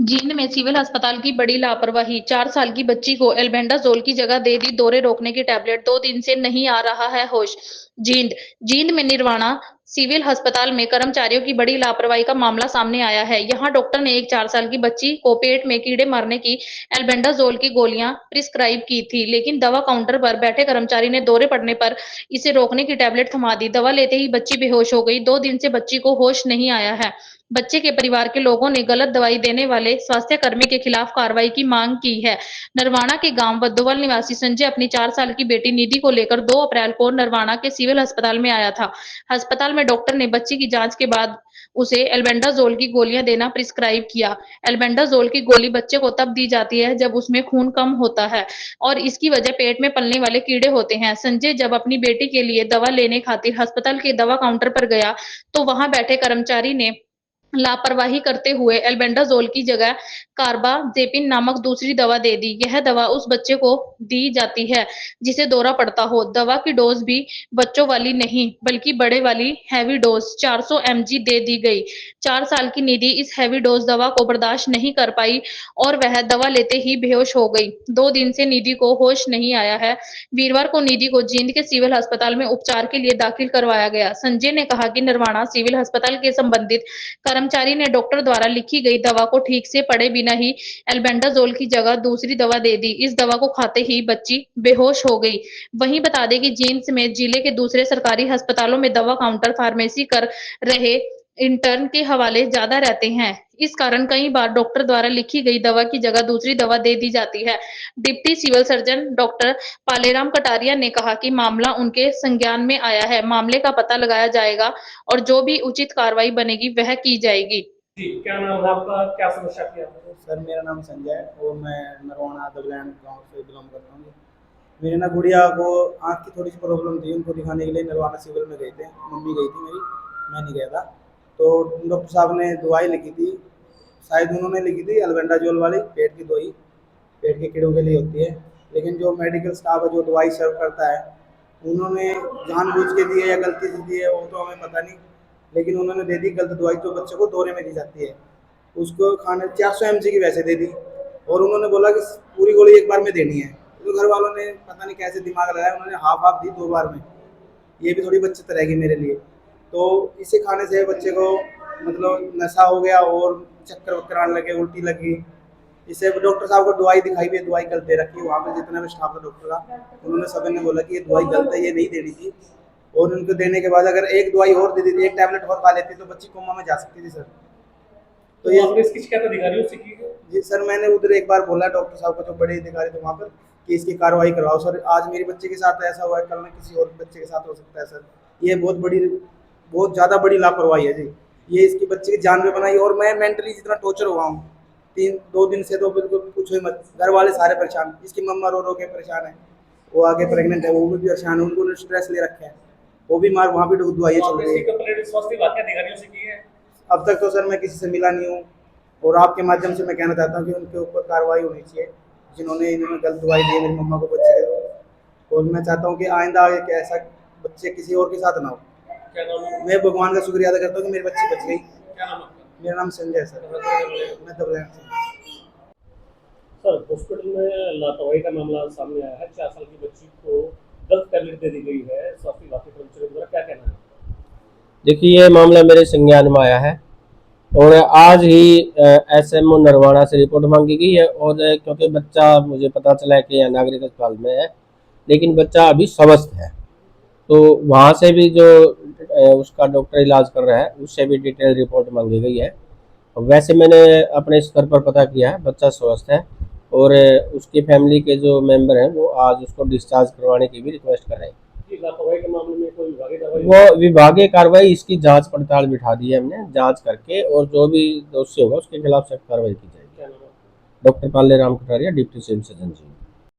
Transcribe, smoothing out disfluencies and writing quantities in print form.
जींद में सिविल अस्पताल की बड़ी लापरवाही। 4 साल की बच्ची को एल्बेंडाजोल की जगह दे दी दौरे रोकने की टैबलेट। 2 दिन से नहीं आ रहा है होश। जींद जींद में निर्वाणा सिविल अस्पताल में कर्मचारियों की बड़ी लापरवाही का मामला सामने आया है। यहां डॉक्टर ने एक 4 साल की बच्ची को पेट में कीड़े मारने की एल्बेंडाजोल की गोलियां प्रिस्क्राइब की थी, लेकिन दवा काउंटर पर बैठे कर्मचारी ने दौरे पड़ने पर इसे रोकने की टैबलेट थमा दी। दवा लेते ही बच्ची बेहोश हो गई। 2 दिन से बच्ची को होश नहीं आया है। बच्चे के परिवार के लोगों ने गलत दवाई देने वाले स्वास्थ्यकर्मी के खिलाफ कार्रवाई की मांग की है। नरवाना के गांव वद्दोवाल निवासी संजय अपनी 4 साल की बेटी निधि को लेकर 2 अप्रैल को नरवाना के सिविल अस्पताल में आया था। अस्पताल में डॉक्टर ने बच्ची की जांच के बाद उसे एल्बेंडाजोल की गोलियां देना प्रिस्क्राइब किया। एल्बेंडाजोल की गोली बच्चे को तब दी जाती है जब उसमें खून कम होता है और इसकी वजह पेट में पलने वाले कीड़े होते हैं। संजय जब अपनी बेटी के लिए दवा लेने खातिर अस्पताल के दवा काउंटर पर गया तो वहां बैठे कर्मचारी ने लापरवाही करते हुए एल्बेंडाजोल की जगह कार्बाजेपिन नामक दूसरी दवा दे दी। यह दवा उस बच्चे को दी जाती है जिसे दौरा पड़ता हो। दवा की डोज भी बच्चों वाली नहीं बल्कि बड़े वाली हैवी डोज 400 mg दे दी गई। 4 साल की निधि इस हैवी डोज दवा को बर्दाश्त नहीं कर पाई और वह दवा लेते ही बेहोश हो गई। 2 दिन से निधि को होश नहीं आया है। वीरवार को निधि को जींद के सिविल अस्पताल में उपचार के लिए दाखिल करवाया गया। संजय ने कहा कि नरवाना सिविल अस्पताल के संबंधित कर्मचारी ने डॉक्टर द्वारा लिखी गई दवा को ठीक से पढ़े बिना ही एल्बेंडाजोल की जगह दूसरी दवा दे दी। इस दवा को खाते ही बच्ची बेहोश हो गई। वहीं बता दें कि जींद समेत जिले के दूसरे सरकारी अस्पतालों में दवा काउंटर फार्मेसी कर रहे इंटर्न के हवाले ज्यादा रहते हैं। इस कारण कई बार डॉक्टर द्वारा लिखी गई दवा की जगह दूसरी दवा दे दी जाती है। Deputy civil surgeon doctor Paleram Kataria ने कहा कि मामला उनके संज्ञान में आया है। मामले का पता लगाया जाएगा और जो भी उचित कार्रवाई बनेगी वह की जाएगी। जी, क्या नाम है आपका? क्या समस्या थी आपको? सर मेरा नाम संजय है और मैं नरवाना दबलैंड गांव से बिलोंग करता हूँ। मेरी ना गुड़िया को आँख की थोड़ी सी प्रॉब्लम थी, उनको दिखाने के लिए नरवाना सिविल में गए थे। मम्मी गई थी मेरी, मैं नहीं गया था। तो डॉक्टर साहब ने दवाई लिखी थी, शायद उन्होंने लिखी थी एल्बेंडाजोल वाली पेट की दवाई, पेट के कीड़ों के लिए होती है। लेकिन जो मेडिकल स्टाफ है जो दवाई सर्व करता है, उन्होंने जानबूझ के दी है या गलती से दी है वो तो हमें पता नहीं, लेकिन उन्होंने दे दी गलत दवाई जो बच्चे को दौरे में दी जाती है। उसको खाने 400 mg की वैसे दे दी और उन्होंने बोला कि पूरी गोली एक बार में देनी है। तो घर वालों ने पता नहीं कैसे दिमाग लगाया, उन्होंने हाफ हाफ दी 2 बार में। ये भी थोड़ी बच्चत रहेगी मेरे लिए। तो इसे खाने से बच्चे को मतलब नशा हो गया और चक्कर वक्कर आने लगे, उल्टी लगी। इसे डॉक्टर साहब को दवाई दिखाई भी, दवाई गलत दे रखी है। वहाँ पे जितना भी स्टाफ है डॉक्टर का, उन्होंने सभी ने बोला कि ये दवाई गलत है, ये नहीं देनी थी। और उनको देने के बाद अगर एक दवाई और दे दी, एक टैबलेट और खा लेती तो बच्ची कोमा में जा सकती थी सर। तो ये आपने इसकी शिकायत अधिकारियों से की है? जी सर, मैंने उधर एक बार बोला डॉक्टर साहब को, जो बड़े अधिकारी थे वहाँ पर, कि इसकी कार्रवाई करवाओ सर। आज मेरे बच्चे के साथ ऐसा हुआ है, कल में किसी और बच्चे के साथ हो सकता है सर। ये बहुत ज़्यादा बड़ी लापरवाही है जी। ये इसकी बच्चे की जान पे बनाई और मैं मेंटली जितना टॉर्चर हुआ हूँ 2 दिन से, तो बिल्कुल पूछो ही मत। घर वाले सारे परेशान, इसकी मम्मा रो रो के परेशान है, वो आगे प्रेग्नेंट है, वो भी परेशान है, उनको स्ट्रेस ले रखे हैं, वो भी मार वहाँ भी दवाइयाँ चल रही है। कंप्लेंट स्वास्थ्य विभाग के अधिकारियों से की है? अब तक तो सर मैं किसी से मिला नहीं हूँ और आपके माध्यम से मैं कहना चाहता हूँ कि उनके ऊपर कार्रवाई होनी चाहिए जिन्होंने इन्होंने गलत दवाई दी है मेरी मम्मा को बच्चे को। और मैं चाहता हूँ कि आइंदा ऐसा बच्चे किसी और के साथ ना हो। क्या नाम है? मैं भगवान का शुक्रिया अदा करता हूँ कि मेरी बच्ची बच गई। क्या नाम है आपका? मेरा नाम संजय है सर, मैं दबलैंड से। सर, हॉस्पिटल में लापरवाही का मामला सामने आया है। 4 साल की बच्ची को गलत टैबलेट दे दी गई है स्वास्थ्य विभाग के कर्मचारियों द्वारा, क्या कहना है? देखिए, ये मामला मेरे संज्ञान में आया है और आज ही SMO नरवाना से रिपोर्ट मांगी गई है। और क्योंकि बच्चा मुझे पता चला है कि यह नागरिक अस्पताल में है, लेकिन बच्चा अभी स्वस्थ है, तो वहाँ से भी जो उसका डॉक्टर इलाज कर रहा है उससे भी डिटेल रिपोर्ट मांगी गई है। वैसे मैंने अपने स्तर पर पता किया है, बच्चा स्वस्थ है और उसकी फैमिली के जो मेंबर हैं वो आज उसको डिस्चार्ज करवाने की भी रिक्वेस्ट कर रहे हैं। लापरवाही के मामले में कोई विभागीय कार्रवाई? वो विभागीय कार्रवाई, इसकी जांच पड़ताल बिठा दी है हमने, जांच करके और जो भी दोषी होगा उसके खिलाफ सख्त कार्रवाई की जाएगी। Doctor Paleram Kataria, deputy civil surgeon जी।